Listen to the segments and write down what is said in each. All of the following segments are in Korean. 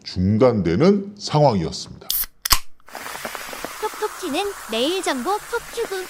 중단되는 상황이었습니다. 톡톡 튀는 매일 정보 톡튜브.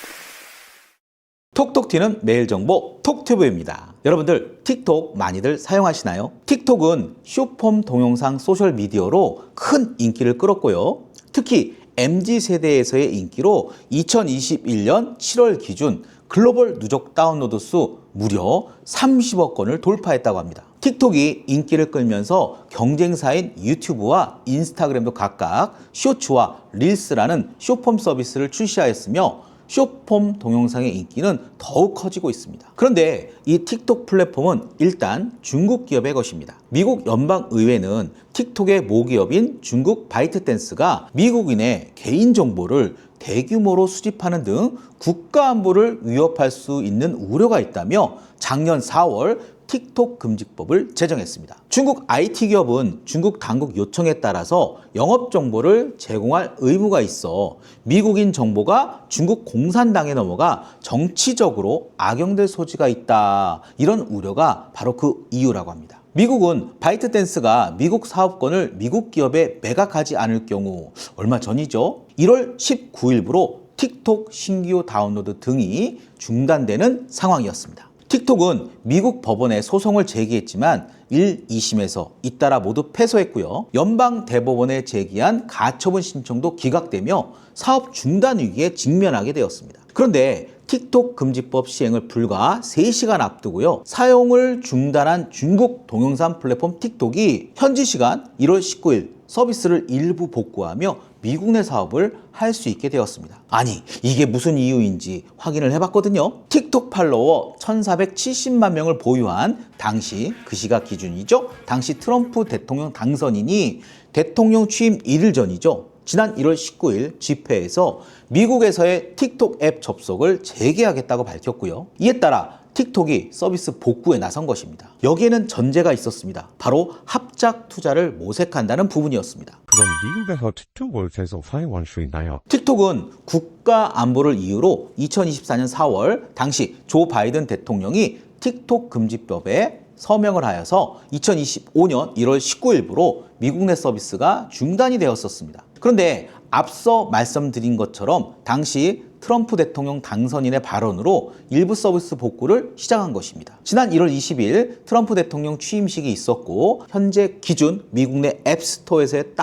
톡톡 튀는 매일 정보 톡튜브입니다. 여러분들 틱톡 많이들 사용하시나요? 틱톡은 숏폼 동영상 소셜미디어로 큰 인기를 끌었고요. 특히 MZ세대에서의 인기로 2021년 7월 기준 글로벌 누적 다운로드 수 무려 30억 건을 돌파했다고 합니다. 틱톡이 인기를 끌면서 경쟁사인 유튜브와 인스타그램도 각각 쇼츠와 릴스라는 숏폼 서비스를 출시하였으며 숏폼 동영상의 인기는 더욱 커지고 있습니다. 그런데 이 틱톡 플랫폼은 일단 중국 기업의 것입니다. 미국 연방의회는 틱톡의 모기업인 중국 바이트댄스가 미국인의 개인정보를 대규모로 수집하는 등 국가 안보를 위협할 수 있는 우려가 있다며 작년 4월 틱톡 금지법을 제정했습니다. 중국 IT 기업은 중국 당국 요청에 따라서 영업 정보를 제공할 의무가 있어 미국인 정보가 중국 공산당에 넘어가 정치적으로 악용될 소지가 있다. 이런 우려가 바로 그 이유라고 합니다. 미국은 바이트댄스가 미국 사업권을 미국 기업에 매각하지 않을 경우 얼마 전이죠. 1월 19일부로 틱톡 신규 다운로드 등이 중단되는 상황이었습니다. 틱톡은 미국 법원에 소송을 제기했지만 1, 2심에서 잇따라 모두 패소했고요. 연방 대법원에 제기한 가처분 신청도 기각되며 사업 중단 위기에 직면하게 되었습니다. 그런데 틱톡 금지법 시행을 불과 3시간 앞두고요. 사용을 중단한 중국 동영상 플랫폼 틱톡이 현지 시간 1월 19일 서비스를 일부 복구하며 미국 내 사업을 할 수 있게 되었습니다. 아니, 이게 무슨 이유인지 확인을 해봤거든요. 틱톡 팔로워 1470만 명을 보유한 당시 그 시각 기준이죠. 당시 트럼프 대통령 당선인이 대통령 취임 1일 전이죠. 지난 1월 19일 집회에서 미국에서의 틱톡 앱 접속을 재개하겠다고 밝혔고요. 이에 따라 틱톡이 서비스 복구에 나선 것입니다. 여기에는 전제가 있었습니다. 바로 합작 투자를 모색한다는 부분이었습니다. 그럼 미국에서 틱톡을 계속 사용할 수 있나요? 틱톡은 국가 안보를 이유로 2024년 4월 당시 조 바이든 대통령이 틱톡 금지법에 서명을 하여서 2025년 1월 19일부로 미국 내 서비스가 중단이 되었었습니다. 그런데 앞서 말씀드린 것처럼 당시 트럼프 대통령 당선인의 발언으로 일부 서비스 복구를 시작한 것입니다. 지난 1월 20일 트럼프 대통령 취임식이 있었고 현재 기준 미국 내 앱스토어에서의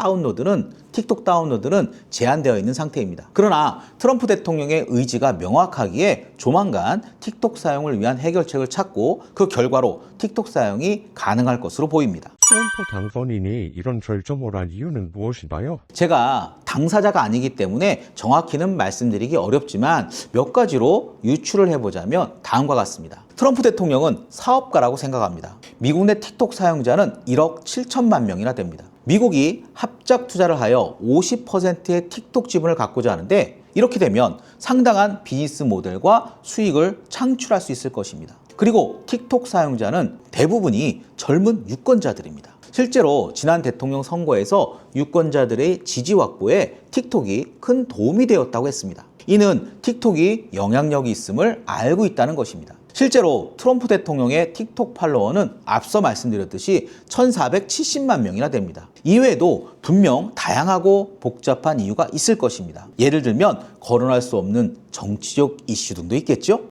틱톡 다운로드는 제한되어 있는 상태입니다. 그러나 트럼프 대통령의 의지가 명확하기에 조만간 틱톡 사용을 위한 해결책을 찾고 그 결과로 틱톡 사용이 가능할 것으로 보입니다. 트럼프 당선인이 이런 결정을 한 이유는 무엇인가요? 제가 당사자가 아니기 때문에 정확히는 말씀드리기 어렵지만 몇 가지로 유추를 해보자면 다음과 같습니다. 트럼프 대통령은 사업가라고 생각합니다. 미국 내 틱톡 사용자는 1억 7천만 명이나 됩니다. 미국이 합작 투자를 하여 50%의 틱톡 지분을 갖고자 하는데 이렇게 되면 상당한 비즈니스 모델과 수익을 창출할 수 있을 것입니다. 그리고 틱톡 사용자는 대부분이 젊은 유권자들입니다. 실제로 지난 대통령 선거에서 유권자들의 지지 확보에 틱톡이 큰 도움이 되었다고 했습니다. 이는 틱톡이 영향력이 있음을 알고 있다는 것입니다. 실제로 트럼프 대통령의 틱톡 팔로워는 앞서 말씀드렸듯이 1470만 명이나 됩니다. 이외에도 분명 다양하고 복잡한 이유가 있을 것입니다. 예를 들면 거론할 수 없는 정치적 이슈 등도 있겠죠?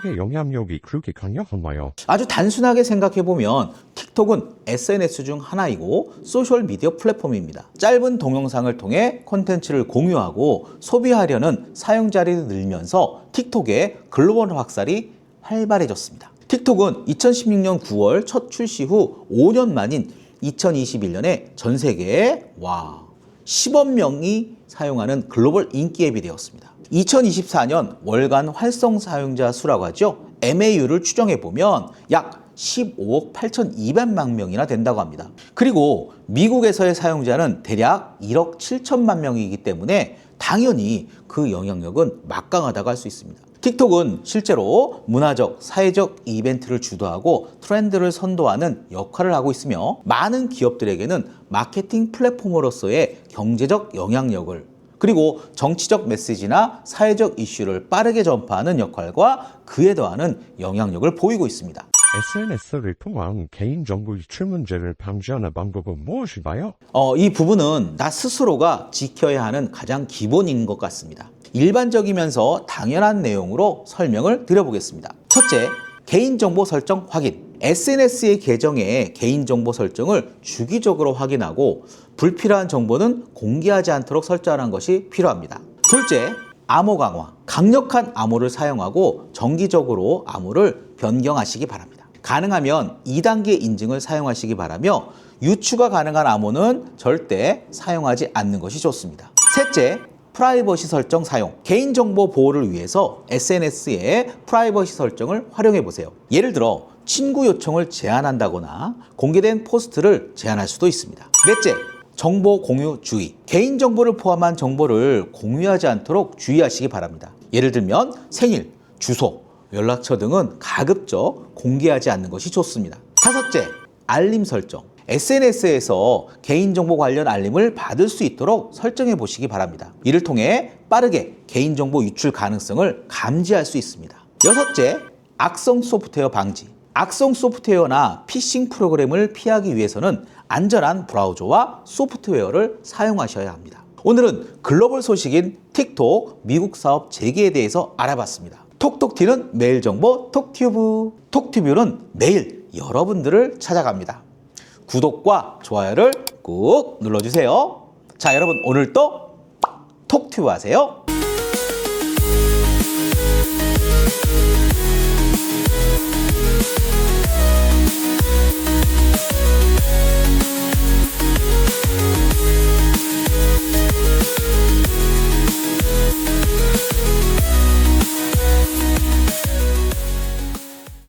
틱톡의 영향력이 그렇게 강력한가요? 아주 단순하게 생각해보면 틱톡은 SNS 중 하나이고 소셜미디어 플랫폼입니다. 짧은 동영상을 통해 콘텐츠를 공유하고 소비하려는 사용자들이 늘면서 틱톡의 글로벌 확산이 활발해졌습니다. 틱톡은 2016년 9월 첫 출시 후 5년 만인 2021년에 전 세계에 10억 명이 사용하는 글로벌 인기 앱이 되었습니다. 2024년 월간 활성 사용자 수라고 하죠. MAU를 추정해보면 약 15억 8,200만 명이나 된다고 합니다. 그리고 미국에서의 사용자는 대략 1억 7천만 명이기 때문에 당연히 그 영향력은 막강하다고 할 수 있습니다. 틱톡은 실제로 문화적, 사회적 이벤트를 주도하고 트렌드를 선도하는 역할을 하고 있으며 많은 기업들에게는 마케팅 플랫폼으로서의 경제적 영향력을 그리고 정치적 메시지나 사회적 이슈를 빠르게 전파하는 역할과 그에 더하는 영향력을 보이고 있습니다. SNS를 통한 개인정보 유출 문제를 방지하는 방법은 무엇일까요? 이 부분은 나 스스로가 지켜야 하는 가장 기본인 것 같습니다. 일반적이면서 당연한 내용으로 설명을 드려보겠습니다. 첫째, 개인정보 설정 확인. SNS의 계정의 개인정보 설정을 주기적으로 확인하고 불필요한 정보는 공개하지 않도록 설정하는 것이 필요합니다. 둘째, 암호 강화. 강력한 암호를 사용하고 정기적으로 암호를 변경하시기 바랍니다. 가능하면 2단계 인증을 사용하시기 바라며 유추가 가능한 암호는 절대 사용하지 않는 것이 좋습니다. 셋째, 프라이버시 설정 사용. 개인정보 보호를 위해서 SNS의 프라이버시 설정을 활용해 보세요. 예를 들어 친구 요청을 제한한다거나 공개된 포스트를 제한할 수도 있습니다. 넷째, 정보 공유 주의. 개인정보를 포함한 정보를 공유하지 않도록 주의하시기 바랍니다. 예를 들면 생일, 주소, 연락처 등은 가급적 공개하지 않는 것이 좋습니다. 다섯째, 알림 설정. SNS에서 개인정보 관련 알림을 받을 수 있도록 설정해 보시기 바랍니다. 이를 통해 빠르게 개인정보 유출 가능성을 감지할 수 있습니다. 여섯째, 악성 소프트웨어 방지. 악성 소프트웨어나 피싱 프로그램을 피하기 위해서는 안전한 브라우저와 소프트웨어를 사용하셔야 합니다. 오늘은 글로벌 소식인 틱톡 미국 사업 재개에 대해서 알아봤습니다. 톡톡 튀는 매일 정보 톡튜브. 톡튜브는 매일 여러분들을 찾아갑니다. 구독과 좋아요를 꾹 눌러주세요. 자, 여러분 오늘도 톡튜브 하세요.